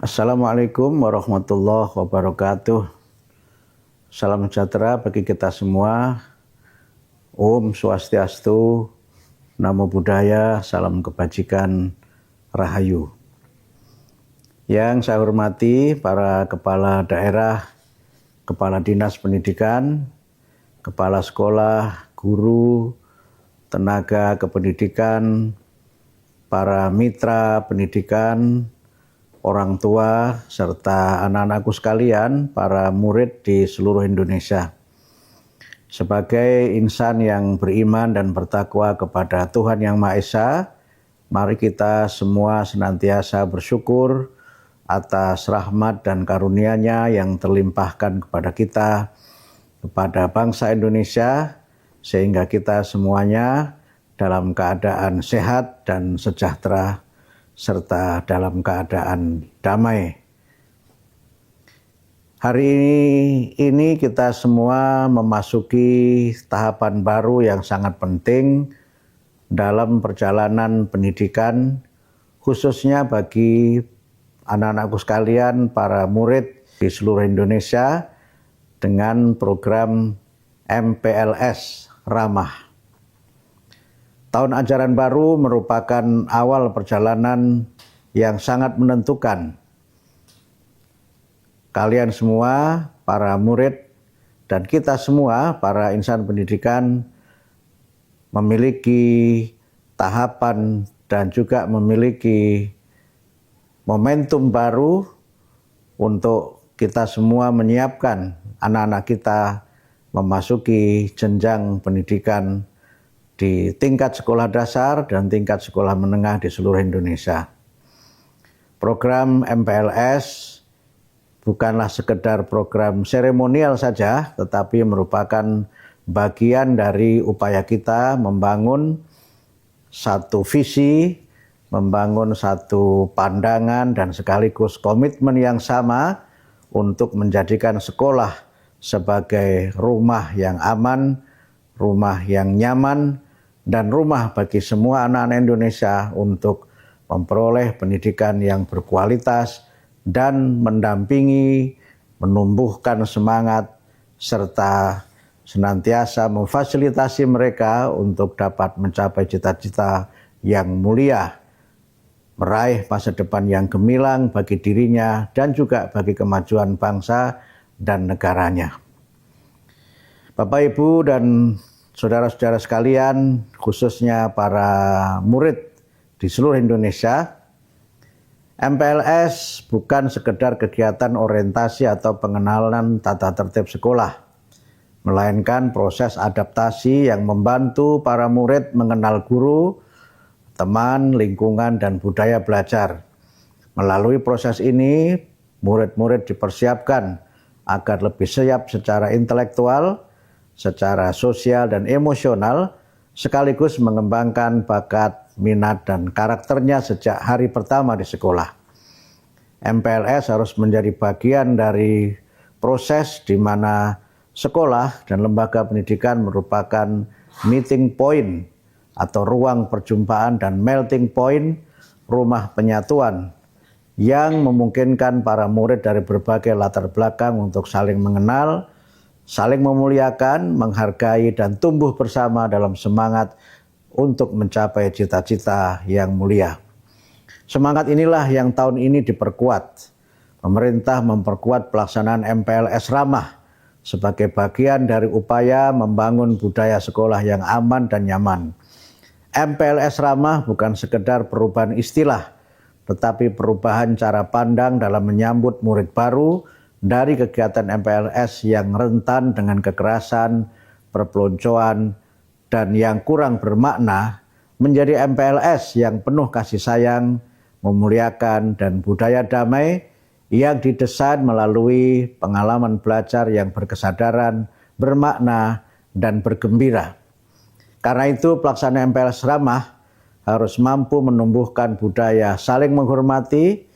Assalamualaikum warahmatullahi wabarakatuh. Salam sejahtera bagi kita semua. Om Swastiastu, Namo Buddhaya, salam kebajikan, Rahayu. Yang saya hormati para kepala daerah, kepala dinas pendidikan, kepala sekolah, guru, tenaga kependidikan, para mitra pendidikan, orang tua, serta anak-anakku sekalian, para murid di seluruh Indonesia. Sebagai insan yang beriman dan bertakwa kepada Tuhan Yang Maha Esa, mari kita semua senantiasa bersyukur atas rahmat dan karunia-Nya yang terlimpahkan kepada kita, kepada bangsa Indonesia, sehingga kita semuanya dalam keadaan sehat dan sejahtera, serta dalam keadaan damai. Hari ini kita semua memasuki tahapan baru yang sangat penting dalam perjalanan pendidikan, khususnya bagi anak-anakku sekalian, para murid di seluruh Indonesia, dengan program MPLS Ramah. Tahun ajaran baru merupakan awal perjalanan yang sangat menentukan. Kalian semua, para murid, dan kita semua, para insan pendidikan, memiliki tahapan dan juga memiliki momentum baru untuk kita semua menyiapkan anak-anak kita memasuki jenjang pendidikan di tingkat sekolah dasar dan tingkat sekolah menengah di seluruh Indonesia. Program MPLS bukanlah sekedar program seremonial saja, tetapi merupakan bagian dari upaya kita membangun satu visi, membangun satu pandangan dan sekaligus komitmen yang sama untuk menjadikan sekolah sebagai rumah yang aman, rumah yang nyaman, dan rumah bagi semua anak-anak Indonesia untuk memperoleh pendidikan yang berkualitas dan mendampingi, menumbuhkan semangat, serta senantiasa memfasilitasi mereka untuk dapat mencapai cita-cita yang mulia, meraih masa depan yang gemilang bagi dirinya dan juga bagi kemajuan bangsa dan negaranya. Bapak, Ibu, dan saudara-saudara sekalian, khususnya para murid di seluruh Indonesia, MPLS bukan sekedar kegiatan orientasi atau pengenalan tata tertib sekolah, melainkan proses adaptasi yang membantu para murid mengenal guru, teman, lingkungan, dan budaya belajar. Melalui proses ini, murid-murid dipersiapkan agar lebih siap secara intelektual, secara sosial dan emosional, sekaligus mengembangkan bakat, minat, dan karakternya sejak hari pertama di sekolah. MPLS harus menjadi bagian dari proses di mana sekolah dan lembaga pendidikan merupakan meeting point atau ruang perjumpaan dan melting point, rumah penyatuan yang memungkinkan para murid dari berbagai latar belakang untuk saling mengenal, saling memuliakan, menghargai, dan tumbuh bersama dalam semangat untuk mencapai cita-cita yang mulia. Semangat inilah yang tahun ini diperkuat. Pemerintah memperkuat pelaksanaan MPLS Ramah sebagai bagian dari upaya membangun budaya sekolah yang aman dan nyaman. MPLS Ramah bukan sekedar perubahan istilah, tetapi perubahan cara pandang dalam menyambut murid baru dari kegiatan MPLS yang rentan dengan kekerasan, perpeloncoan, dan yang kurang bermakna, menjadi MPLS yang penuh kasih sayang, memuliakan, dan budaya damai yang didesain melalui pengalaman belajar yang berkesadaran, bermakna, dan bergembira. Karena itu pelaksanaan MPLS Ramah harus mampu menumbuhkan budaya saling menghormati,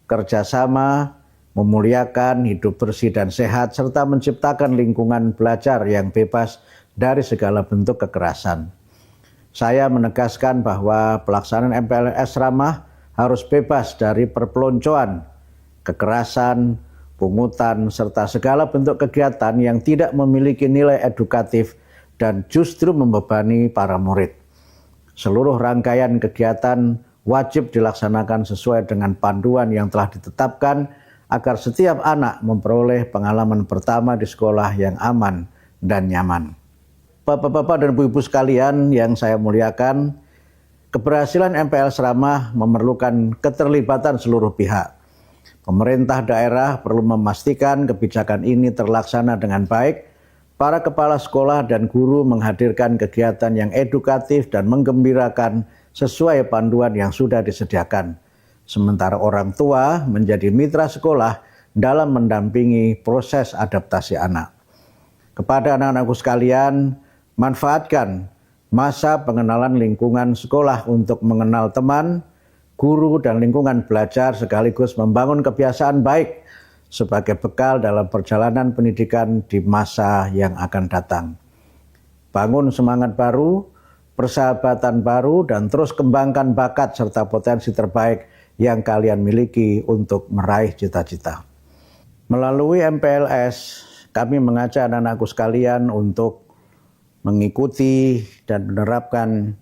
kerjasama, memuliakan, hidup bersih dan sehat, serta menciptakan lingkungan belajar yang bebas dari segala bentuk kekerasan. Saya menegaskan bahwa pelaksanaan MPLS Ramah harus bebas dari perpeloncoan kekerasan, pungutan, serta segala bentuk kegiatan yang tidak memiliki nilai edukatif dan justru membebani para murid. Seluruh rangkaian kegiatan wajib dilaksanakan sesuai dengan panduan yang telah ditetapkan agar setiap anak memperoleh pengalaman pertama di sekolah yang aman dan nyaman. Bapak-bapak dan ibu-ibu sekalian yang saya muliakan, keberhasilan MPLS Ramah memerlukan keterlibatan seluruh pihak. Pemerintah daerah perlu memastikan kebijakan ini terlaksana dengan baik. Para kepala sekolah dan guru menghadirkan kegiatan yang edukatif dan menggembirakan sesuai panduan yang sudah disediakan. Sementara orang tua menjadi mitra sekolah dalam mendampingi proses adaptasi anak. Kepada anak-anakku sekalian, manfaatkan masa pengenalan lingkungan sekolah untuk mengenal teman, guru, dan lingkungan belajar sekaligus membangun kebiasaan baik sebagai bekal dalam perjalanan pendidikan di masa yang akan datang. Bangun semangat baru, persahabatan baru, dan terus kembangkan bakat serta potensi terbaik yang kalian miliki untuk meraih cita-cita. Melalui MPLS, kami mengajak anak-anakku sekalian untuk mengikuti dan menerapkan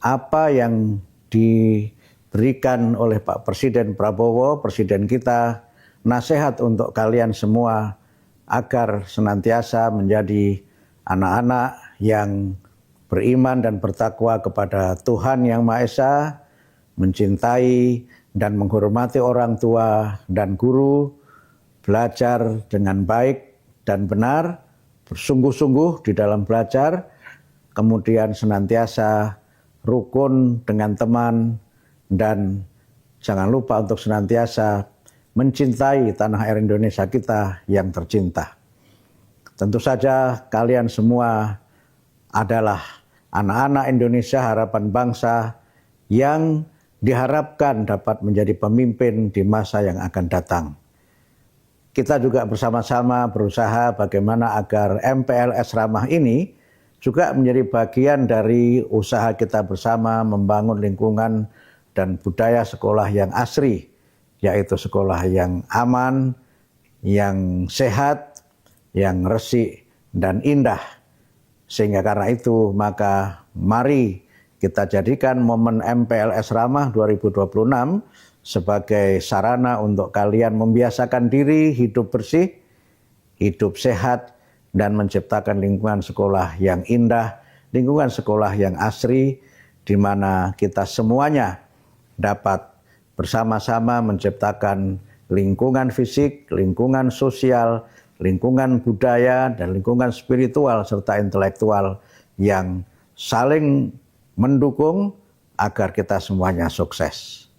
apa yang diberikan oleh Pak Presiden Prabowo, Presiden kita, nasihat untuk kalian semua agar senantiasa menjadi anak-anak yang beriman dan bertakwa kepada Tuhan Yang Maha Esa, mencintai dan menghormati orang tua dan guru, belajar dengan baik dan benar, bersungguh-sungguh di dalam belajar, kemudian senantiasa rukun dengan teman, dan jangan lupa untuk senantiasa mencintai tanah air Indonesia kita yang tercinta. Tentu saja kalian semua adalah anak-anak Indonesia, harapan bangsa yang diharapkan dapat menjadi pemimpin di masa yang akan datang. Kita juga bersama-sama berusaha bagaimana agar MPLS Ramah ini juga menjadi bagian dari usaha kita bersama membangun lingkungan dan budaya sekolah yang asri, yaitu sekolah yang aman, yang sehat, yang resik, dan indah. Sehingga karena itu maka mari kita jadikan momen MPLS Ramah 2026 sebagai sarana untuk kalian membiasakan diri hidup bersih, hidup sehat, dan menciptakan lingkungan sekolah yang indah, lingkungan sekolah yang asri, di mana kita semuanya dapat bersama-sama menciptakan lingkungan fisik, lingkungan sosial, lingkungan budaya, dan lingkungan spiritual serta intelektual yang saling mendukung agar kita semuanya sukses.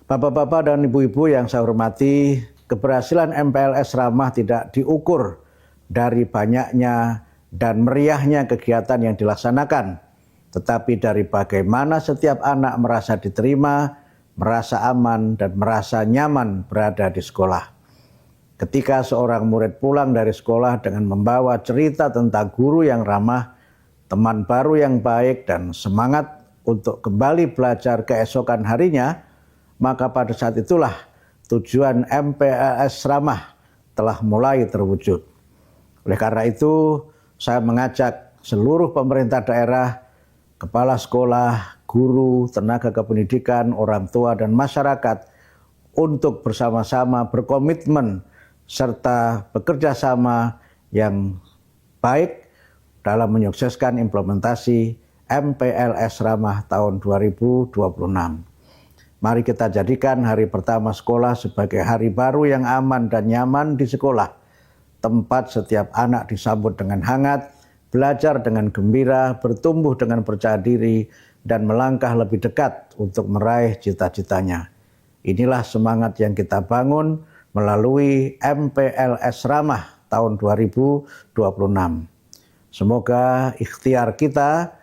Bapak-bapak dan ibu-ibu yang saya hormati, keberhasilan MPLS Ramah tidak diukur dari banyaknya dan meriahnya kegiatan yang dilaksanakan, tetapi dari bagaimana setiap anak merasa diterima, merasa aman, dan merasa nyaman berada di sekolah. Ketika seorang murid pulang dari sekolah dengan membawa cerita tentang guru yang ramah, teman baru yang baik, dan semangat untuk kembali belajar keesokan harinya, maka pada saat itulah tujuan MPLS Ramah telah mulai terwujud. Oleh karena itu, saya mengajak seluruh pemerintah daerah, kepala sekolah, guru, tenaga kependidikan, orang tua, dan masyarakat untuk bersama-sama berkomitmen serta bekerja sama yang baik dalam menyukseskan implementasi MPLS Ramah tahun 2026. Mari kita jadikan hari pertama sekolah sebagai hari baru yang aman dan nyaman di sekolah. Tempat setiap anak disambut dengan hangat, belajar dengan gembira, bertumbuh dengan percaya diri, dan melangkah lebih dekat untuk meraih cita-citanya. Inilah semangat yang kita bangun melalui MPLS Ramah tahun 2026. Semoga ikhtiar kita,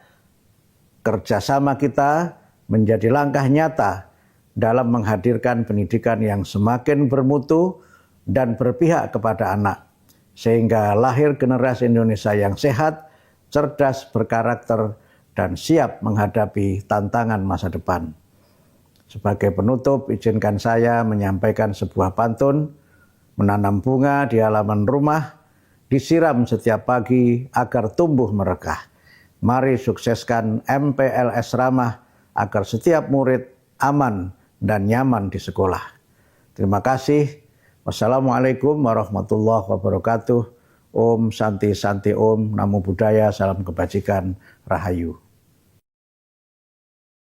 kerjasama kita menjadi langkah nyata dalam menghadirkan pendidikan yang semakin bermutu dan berpihak kepada anak, sehingga lahir generasi Indonesia yang sehat, cerdas, berkarakter, dan siap menghadapi tantangan masa depan. Sebagai penutup, izinkan saya menyampaikan sebuah pantun. Menanam bunga di halaman rumah, disiram setiap pagi agar tumbuh merekah. Mari sukseskan MPLS Ramah agar setiap murid aman dan nyaman di sekolah. Terima kasih. Wassalamualaikum warahmatullahi wabarakatuh. Om Santi Santi Om, Namo Buddhaya, salam kebajikan, Rahayu.